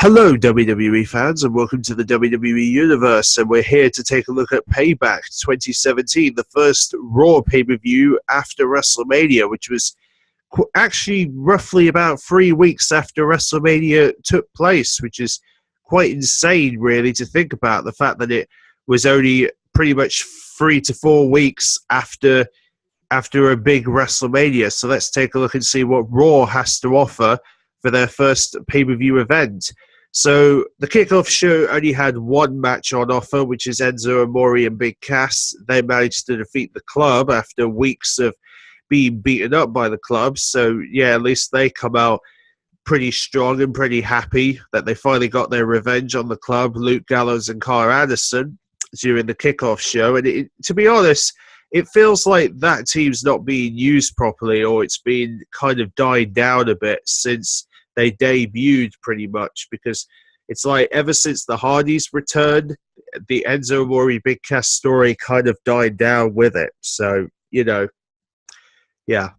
Hello, WWE fans, and welcome to the WWE Universe. And we're here to take a look at Payback 2017, the first Raw pay-per-view after WrestleMania, which was actually roughly about 3 weeks after WrestleMania took place, which is quite insane, really, to think about. The fact that it was only pretty much 3 to 4 weeks after a big WrestleMania. So let's take a look and see what Raw has to offer for their first pay-per-view event. So the kickoff show only had one match on offer, which is Enzo Amore and Big Cass. They managed to defeat the Club after weeks of being beaten up by the Club. So yeah, at least they come out pretty strong and pretty happy that they finally got their revenge on the Club, Luke Gallows and Carl Anderson, during the kickoff show. And to be honest, it feels like that team's not being used properly, or it's been kind of died down a bit since they debuted, pretty much, because it's like ever since the Hardys returned, the Enzo Amore Big Cass story kind of died down with it. So, you know, yeah.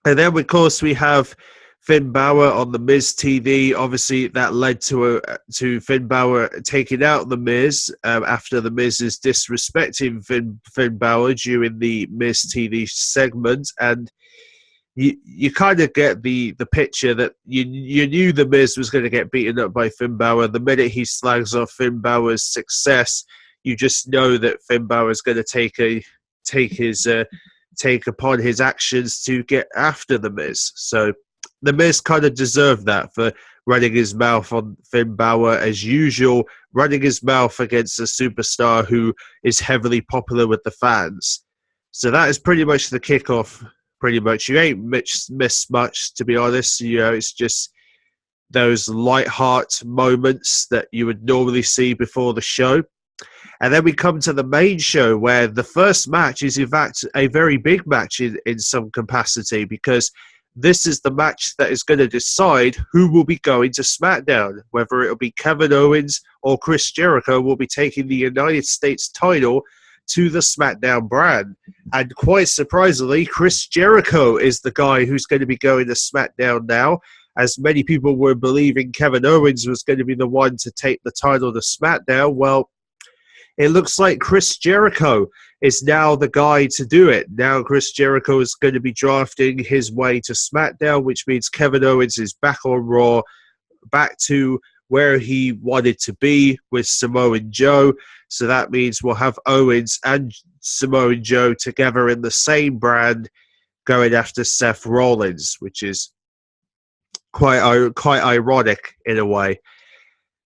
And then, of course, we have Finn Balor on The Miz TV. Obviously, that led to Finn Balor taking out The Miz after The Miz is disrespecting Finn Balor during the Miz TV segment. And you kind of get the picture that you knew The Miz was going to get beaten up by Finn Balor. The minute he slags off Finn Balor's success, you just know that Finn Balor is going to take upon his actions to get after The Miz. So The Miz kind of deserved that for running his mouth on Finn Balor as usual, running his mouth against a superstar who is heavily popular with the fans. So that is pretty much the kickoff. Pretty much, you ain't missed much, to be honest. You know, it's just those light heart moments that you would normally see before the show. And then we come to the main show, where the first match is, in fact, a very big match in some capacity, because this is the match that is going to decide who will be going to SmackDown, whether it'll be Kevin Owens or Chris Jericho will be taking the United States title to the SmackDown brand. And quite surprisingly, Chris Jericho is the guy who's going to be going to SmackDown now, as many people were believing Kevin Owens was going to be the one to take the title to SmackDown. Well, it looks like Chris Jericho is now the guy to do it. Now Chris Jericho is going to be drafting his way to SmackDown, which means Kevin Owens is back on Raw, back to where he wanted to be with Samoa Joe. So that means we'll have Owens and Samoa Joe together in the same brand going after Seth Rollins, which is quite ironic in a way.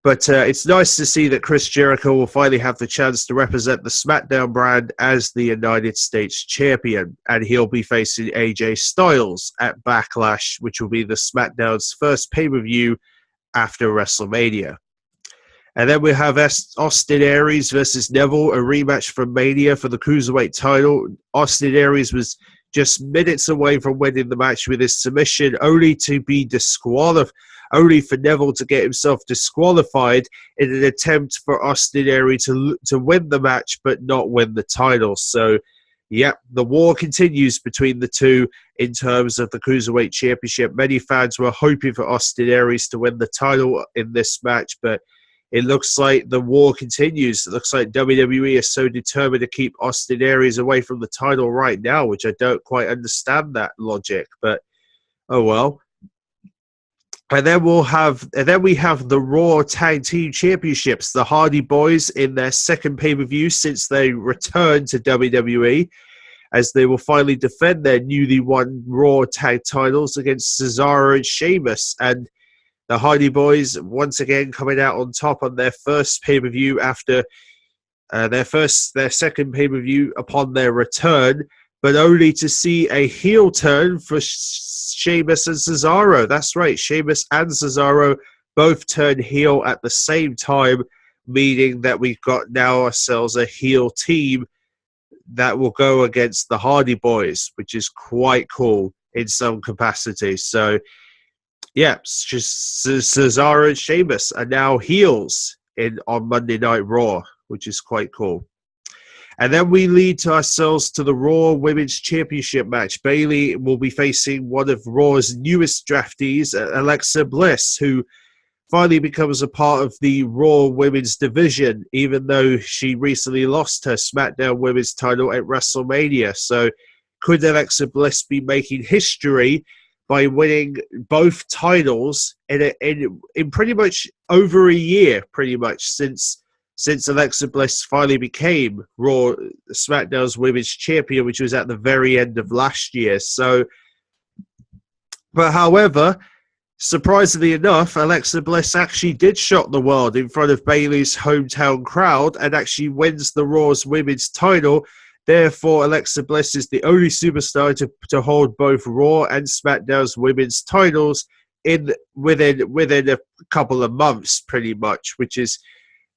But it's nice to see that Chris Jericho will finally have the chance to represent the SmackDown brand as the United States champion. And he'll be facing AJ Styles at Backlash, which will be the SmackDown's first pay-per-view after WrestleMania. And then we have Austin Aries versus Neville, a rematch from Mania for the Cruiserweight title. Austin Aries was just minutes away from winning the match with his submission, only to be disqualified, only for Neville to get himself disqualified in an attempt for Austin Aries to win the match but not win the title. So, yep, the war continues between the two in terms of the Cruiserweight Championship. Many fans were hoping for Austin Aries to win the title in this match, but it looks like the war continues. It looks like WWE is so determined to keep Austin Aries away from the title right now, which I don't quite understand that logic, but oh well. And then we have the Raw Tag Team Championships, the Hardy Boys in their second pay-per-view since they returned to WWE, as they will finally defend their newly won Raw Tag titles against Cesaro and Sheamus. And the Hardy Boys once again coming out on top on their first pay-per-view after their second pay-per-view upon their return, but only to see a heel turn for Sheamus and Cesaro. That's right, Sheamus and Cesaro both turn heel at the same time, meaning that we've got now ourselves a heel team that will go against the Hardy Boys, which is quite cool in some capacity. So, yeah, just Cesaro and Sheamus are now heels on Monday Night Raw, which is quite cool. And then we lead to ourselves to the Raw Women's Championship match. Bayley will be facing one of Raw's newest draftees, Alexa Bliss, who finally becomes a part of the Raw Women's division, even though she recently lost her SmackDown Women's title at WrestleMania. So could Alexa Bliss be making history by winning both titles in pretty much over a year, pretty much since Alexa Bliss finally became Raw SmackDown's Women's Champion, which was at the very end of last year. So, but however, surprisingly enough, Alexa Bliss actually did shock the world in front of Bayley's hometown crowd and actually wins the Raw's Women's title. Therefore, Alexa Bliss is the only superstar to hold both Raw and SmackDown's women's titles within a couple of months, pretty much, which is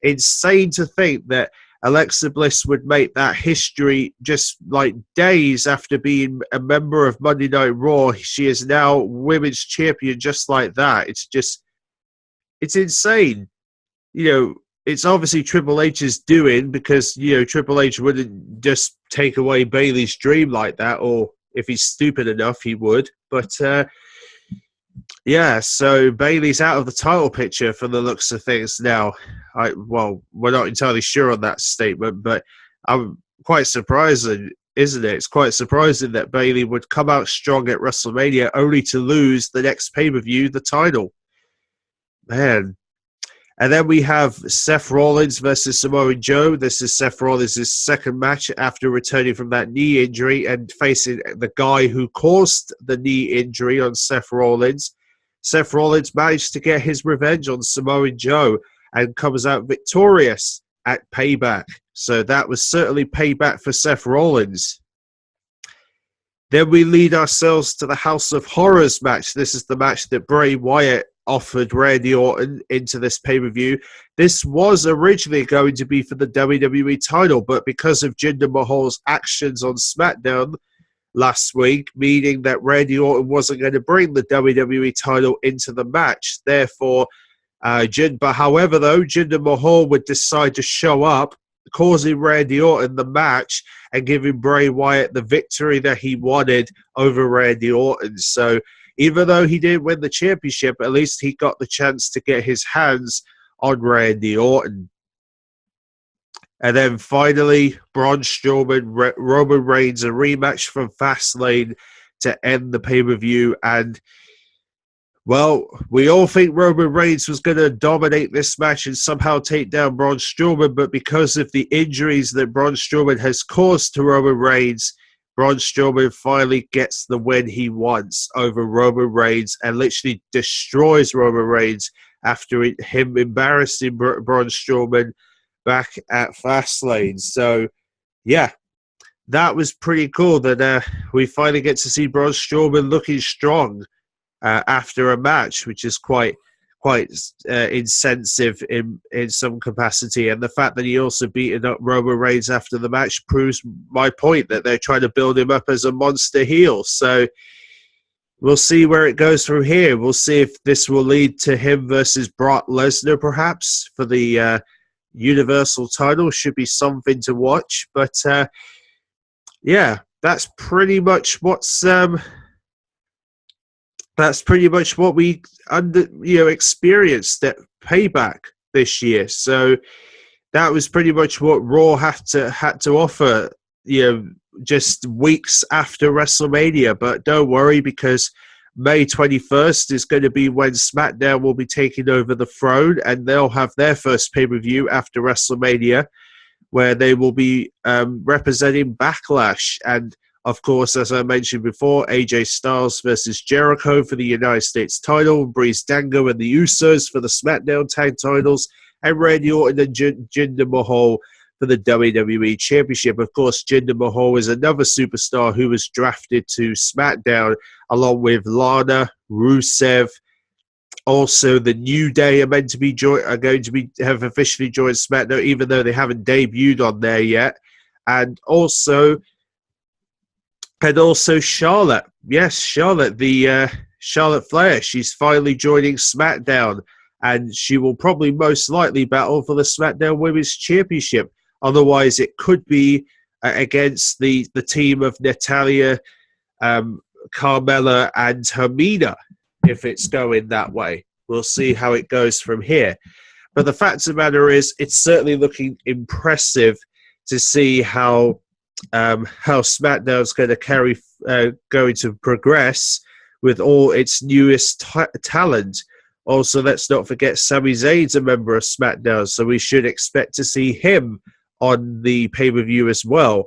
insane to think that Alexa Bliss would make that history just like days after being a member of Monday Night Raw. She is now women's champion just like that. It's insane. It's obviously Triple H's doing because, Triple H wouldn't just take away Bayley's dream like that, or if he's stupid enough, he would. But, so Bayley's out of the title picture from the looks of things now. We're not entirely sure on that statement, but I'm quite surprising, isn't it? It's quite surprising that Bayley would come out strong at WrestleMania only to lose the next pay-per-view, the title. Man. And then we have Seth Rollins versus Samoa Joe. This is Seth Rollins' second match after returning from that knee injury and facing the guy who caused the knee injury on Seth Rollins. Seth Rollins managed to get his revenge on Samoa Joe and comes out victorious at Payback. So that was certainly payback for Seth Rollins. Then we lead ourselves to the House of Horrors match. This is the match that Bray Wyatt offered Randy Orton into this pay-per-view. This was originally going to be for the WWE title, but because of Jinder Mahal's actions on SmackDown last week, meaning that Randy Orton wasn't going to bring the WWE title into the match. Therefore, Jinder Mahal would decide to show up, causing Randy Orton the match and giving Bray Wyatt the victory that he wanted over Randy Orton. So even though he didn't win the championship, at least he got the chance to get his hands on Randy Orton. And then finally, Braun Strowman, Roman Reigns, a rematch from Fastlane to end the pay-per-view. And, well, we all think Roman Reigns was going to dominate this match and somehow take down Braun Strowman, but because of the injuries that Braun Strowman has caused to Roman Reigns, Braun Strowman finally gets the win he wants over Roman Reigns and literally destroys Roman Reigns after him embarrassing Braun Strowman back at Fastlane. So, yeah, that was pretty cool that we finally get to see Braun Strowman looking strong after a match, which is quite insensitive in some capacity. And the fact that he also beaten up Roman Reigns after the match proves my point that they're trying to build him up as a monster heel. So we'll see where it goes from here. We'll see if this will lead to him versus Brock Lesnar, perhaps, for the Universal title. Should be something to watch. But, that's pretty much what we experienced at Payback this year. So that was pretty much what Raw had to offer, just weeks after WrestleMania. But don't worry, because May 21st is going to be when SmackDown will be taking over the throne, and they'll have their first pay-per-view after WrestleMania, where they will be representing Backlash. And of course, as I mentioned before, AJ Styles versus Jericho for the United States title, Breeze Dango and the Usos for the SmackDown tag titles, and Randy Orton and Jinder Mahal for the WWE Championship. Of course, Jinder Mahal is another superstar who was drafted to SmackDown, along with Lana, Rusev. Also, the New Day are going to have officially joined SmackDown, even though they haven't debuted on there yet. And also Charlotte. Yes, Charlotte, the Charlotte Flair. She's finally joining SmackDown, and she will probably most likely battle for the SmackDown Women's Championship. Otherwise, it could be against the team of Natalya, Carmella, and Hermina, if it's going that way, we'll see how it goes from here. But the fact of the matter is, it's certainly looking impressive to see how SmackDown's going to progress with all its newest talent. Also, let's not forget Sami Zayn's a member of SmackDown, so we should expect to see him on the pay-per-view as well.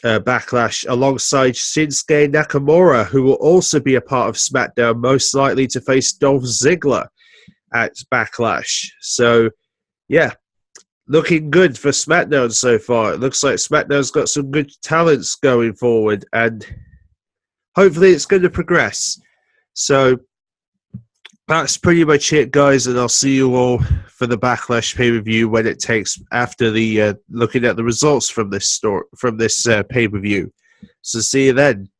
Backlash, alongside Shinsuke Nakamura, who will also be a part of SmackDown, most likely to face Dolph Ziggler at Backlash. So, yeah, looking good for SmackDown so far. It looks like SmackDown's got some good talents going forward, and hopefully it's going to progress. So, that's pretty much it, guys, and I'll see you all for the Backlash pay-per-view when it takes after the looking at the results from this pay-per-view. So see you then.